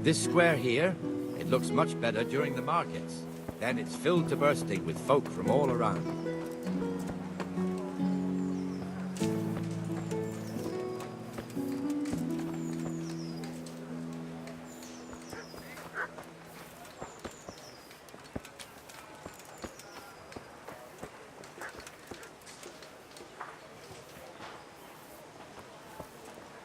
This square here, it looks much better during the markets. Then it's filled to bursting with folk from all around.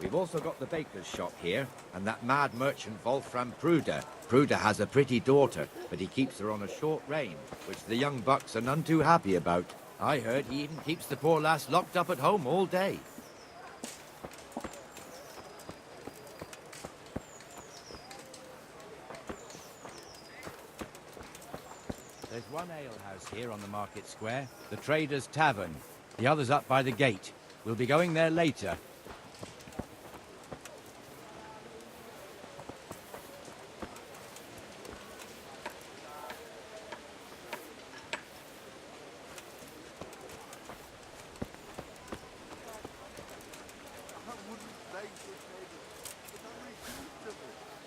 We've also got the baker's shop here, and that mad merchant Wolfram Pruder. Pruder has a pretty daughter, but he keeps her on a short rein, which the young bucks are none too happy about. I heard he even keeps the poor lass locked up at home all day. There's one alehouse here on the market square, the Trader's Tavern. The other's up by the gate. We'll be going there later.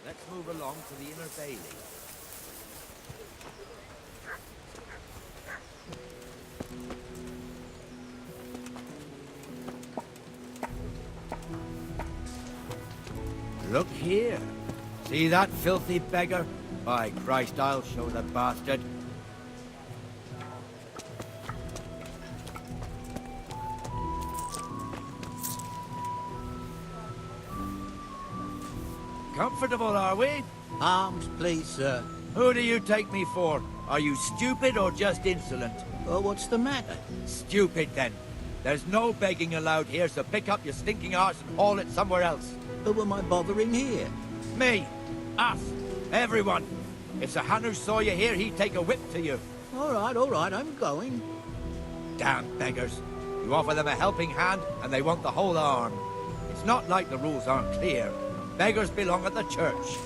Let's move along to the Inner Bailey. Look here. See that filthy beggar? By Christ, I'll show the bastard. Comfortable, are we? Arms, please, sir. Who do you take me for? Are you stupid or just insolent? Oh, what's the matter? Stupid, then. There's no begging allowed here, so pick up your stinking arse and haul it somewhere else. Who am I bothering here? Me. Us. Everyone. If Sir Hanush saw you here, he'd take a whip to you. All right, I'm going. Damn beggars. You offer them a helping hand, and they want the whole arm. It's not like the rules aren't clear. Beggars belong at the church.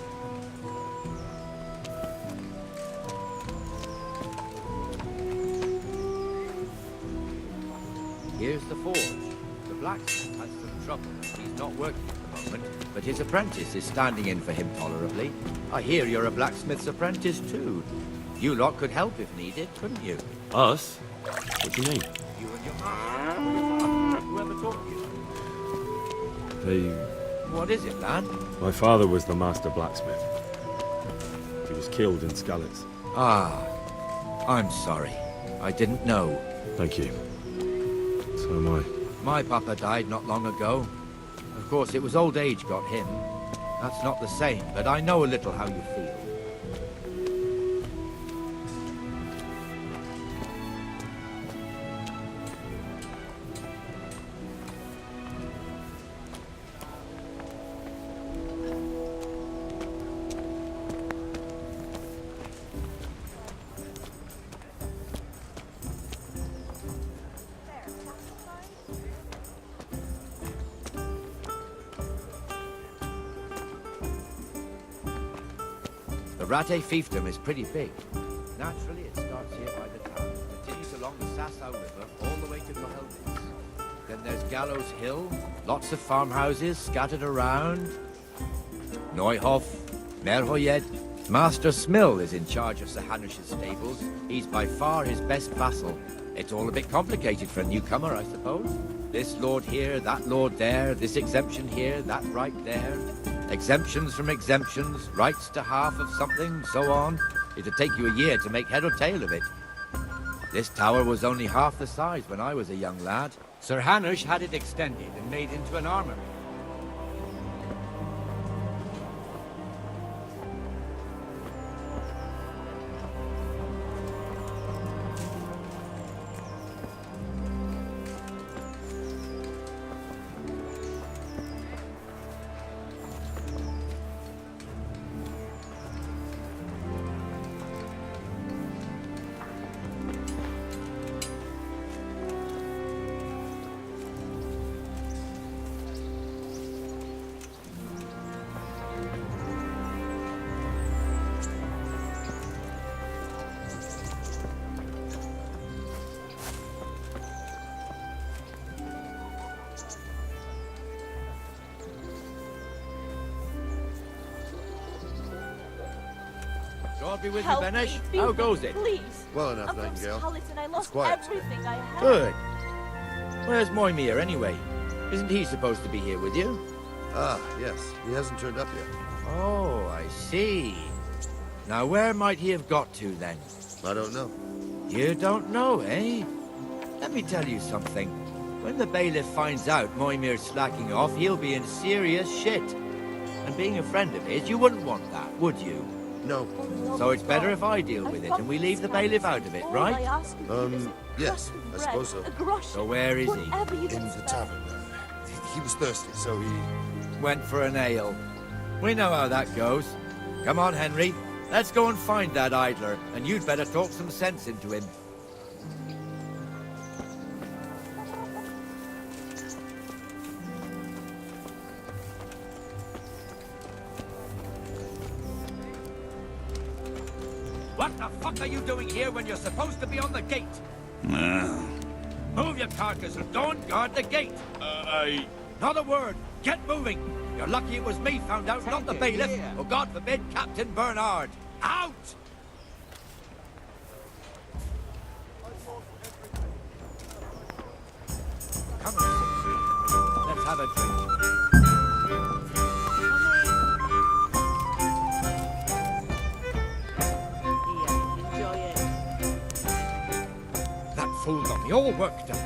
Here's the forge. The blacksmith has some trouble. He's not working at the moment, but his apprentice is standing in for him tolerably. I hear you're a blacksmith's apprentice too. You lot could help if needed, couldn't you? Us? What do you mean? You and your father. Whoever taught you? What is it, lad? My father was the master blacksmith. He was killed in Skalitz. Ah, I'm sorry. I didn't know. Thank you. So am I. My papa died not long ago. Of course, it was old age got him. That's not the same, but I know a little how you feel. The Rattay fiefdom is pretty big. Naturally, it starts here by the town, continues along the Sasau River, all the way to Kohelbitz. Then there's Gallows Hill, lots of farmhouses scattered around. Neuhof, Merhoyed. Master Smill is in charge of Sir Hanush's stables. He's by far his best vassal. It's all a bit complicated for a newcomer, I suppose. This lord here, that lord there, this exemption here, that right there. Exemptions from exemptions, rights to half of something, so on. It'd take you a year to make head or tail of it. This tower was only half the size when I was a young lad. Sir Hanush had it extended and made into an armory. God be with Help you, Benesh. me, How Beaver, goes it? Please. Well enough, I'm from Nightingale. Skalitz I lost quiet. everything I had. Good. Where's Moimir, anyway? Isn't he supposed to be here with you? Ah, yes. He hasn't turned up yet. Oh, I see. Now, where might he have got to, then? I don't know. You don't know, eh? Let me tell you something. When the bailiff finds out Moimir's slacking off, he'll be in serious shit. And being a friend of his, you wouldn't want that, would you? No. So it's better if I deal with it and we leave the bailiff out of it, right? Yes, I suppose so. So where is he? In the tavern. He was thirsty, so he... Went for an ale. We know how that goes. Come on, Henry. Let's go and find that idler, and you'd better talk some sense into him. What the fuck are you doing here when you're supposed to be on the gate? Move your carcass and don't guard the gate. Not a word. Get moving. You're lucky it was me found out, not the bailiff. Or God forbid, Captain Bernard. Out! Come on, let's have a drink. Enjoy it. That fool got me all worked up.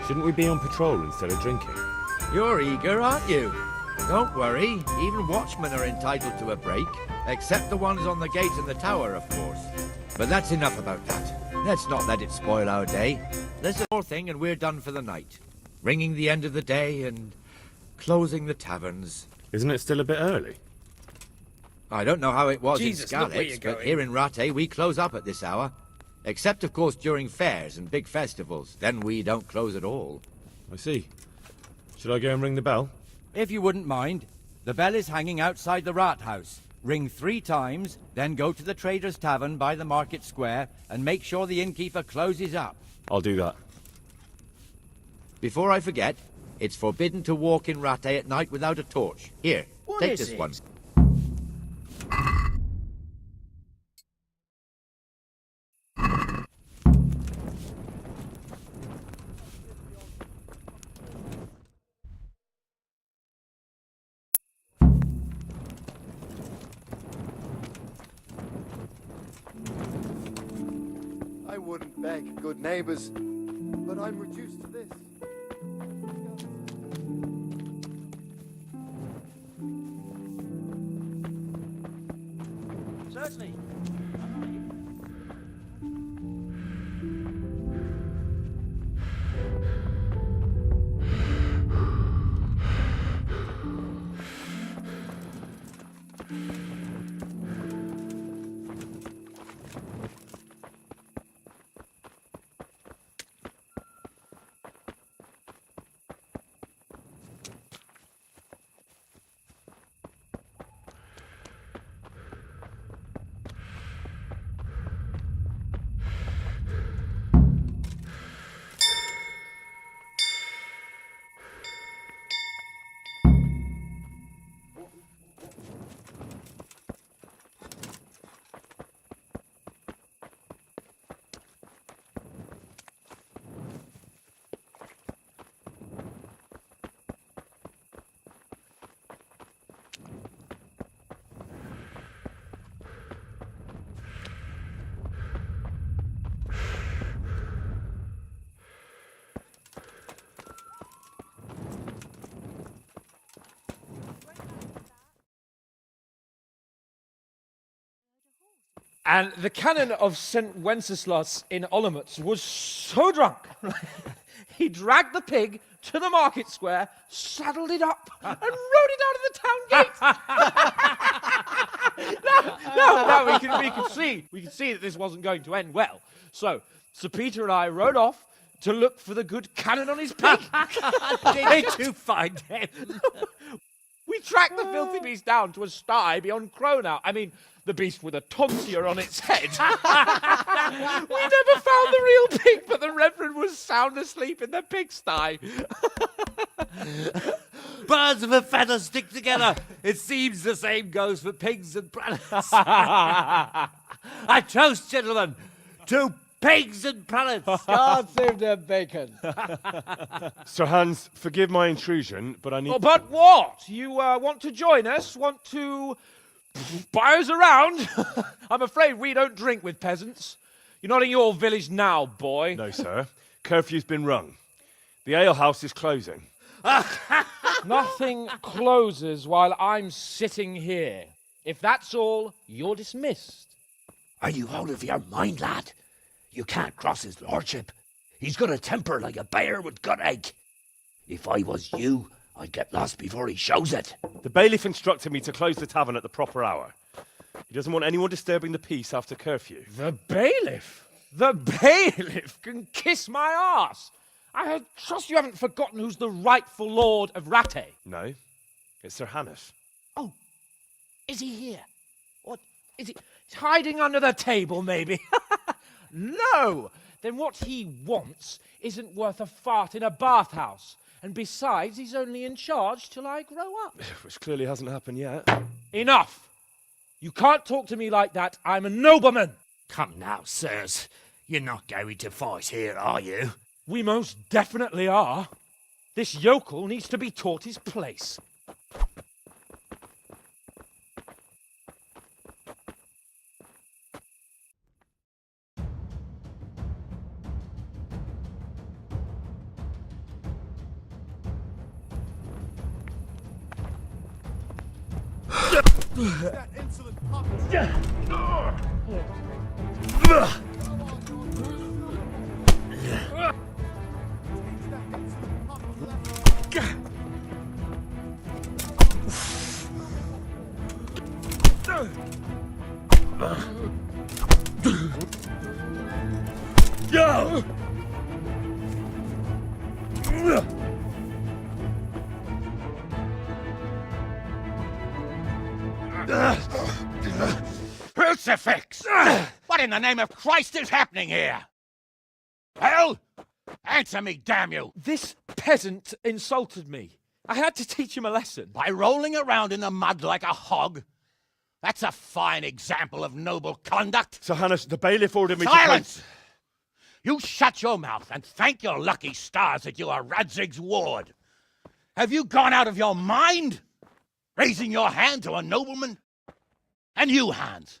Shouldn't we be on patrol instead of drinking? You're eager, aren't you? Don't worry, even watchmen are entitled to a break, except the ones on the gate and the tower, of course. But that's enough about that. Let's not let it spoil our day. There's a more thing and we're done for the night. Ringing the end of the day and closing the taverns. Isn't it still a bit early? I don't know how it was Jesus, in look where Skalitz, you're but going. here in Rattay we close up at this hour. Except, of course, during fairs and big festivals. Then we don't close at all. I see. Should I go and ring the bell? If you wouldn't mind, the bell is hanging outside the rat house. Ring 3 times, then go to the Trader's Tavern by the market square and make sure the innkeeper closes up. I'll do that. Before I forget, it's forbidden to walk in Rattay at night without a torch. Here, What take is this it? one. I wouldn't beg good neighbors, but I'm reduced to this. Certainly. And the canon of St. Wenceslas in Olomouc was so drunk, he dragged the pig to the market square, saddled it up, and rode it out of the town gate. No, we could see that this wasn't going to end well. So Sir Peter and I rode off to look for the good canon on his pig. Did you find him? We tracked the filthy beast down to a sty beyond Cronau. I mean, the beast with a tonsure on its head. We never found the real pig, but the Reverend was sound asleep in the pigsty. birds of a feather stick together. It seems the same goes for pigs and prelates. I toast, gentlemen, to pigs and prelates. God save the bacon. Sir Hans, forgive my intrusion, but I need... Oh, but what? You want to join us? Want to buy us around? I'm afraid we don't drink with peasants. You're not in your village now, boy. No, sir. Curfew's been rung. The alehouse is closing. Nothing closes while I'm sitting here. If that's all, you're dismissed. Are you out of your mind, lad? You can't cross his lordship. He's got a temper like a bear with gut ache. If I was you, I'd get lost before he shows it. The bailiff instructed me to close the tavern at the proper hour. He doesn't want anyone disturbing the peace after curfew. The bailiff? The bailiff can kiss my arse. I trust you haven't forgotten who's the rightful lord of Rattay. No, it's Sir Hannes. Oh, is he here? What, is he hiding under the table, maybe? No! Then what he wants isn't worth a fart in a bathhouse. And besides, he's only in charge till I grow up. Which clearly hasn't happened yet. Enough! You can't talk to me like that. I'm a nobleman. Come now, sirs. You're not going to fight here, are you? We most definitely are. This yokel needs to be taught his place. That insolent puppet! Crucifix! What in the name of Christ is happening here? Hell? Answer me, damn you! This peasant insulted me. I had to teach him a lesson. By rolling around in the mud like a hog? That's a fine example of noble conduct. Sir Hannes, the bailiff ordered me Silence! You shut your mouth and thank your lucky stars that you are Radzig's ward. Have you gone out of your mind? Raising your hand to a nobleman? And you, Hans,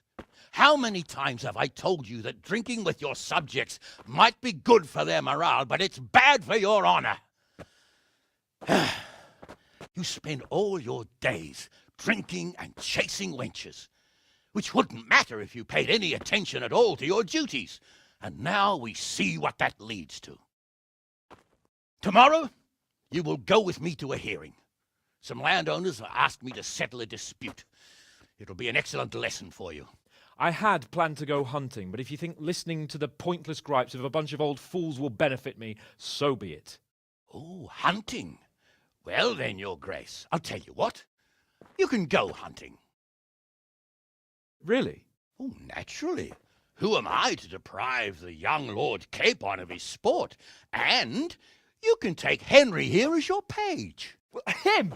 how many times have I told you that drinking with your subjects might be good for their morale, but it's bad for your honor? You spend all your days drinking and chasing wenches, which wouldn't matter if you paid any attention at all to your duties. And now we see what that leads to. Tomorrow, you will go with me to a hearing. Some landowners have asked me to settle a dispute. It'll be an excellent lesson for you. I had planned to go hunting, but if you think listening to the pointless gripes of a bunch of old fools will benefit me, so be it. Oh, hunting. Well then, Your Grace, I'll tell you what. You can go hunting. Really? Oh, naturally. Who am I to deprive the young Lord Capon of his sport? And you can take Henry here as your page. Him?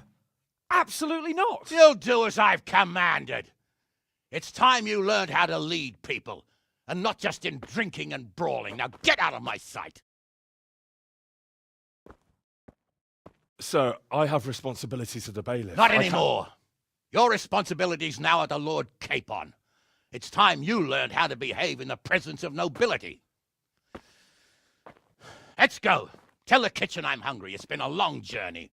Absolutely not. You'll do as I've commanded. It's time you learned how to lead people, and not just in drinking and brawling. Now get out of my sight. Sir, I have responsibilities of the bailiff. Not I can't- anymore. Your responsibilities now are the Lord Capon. It's time you learned how to behave in the presence of nobility. Let's go. Tell the kitchen I'm hungry. It's been a long journey.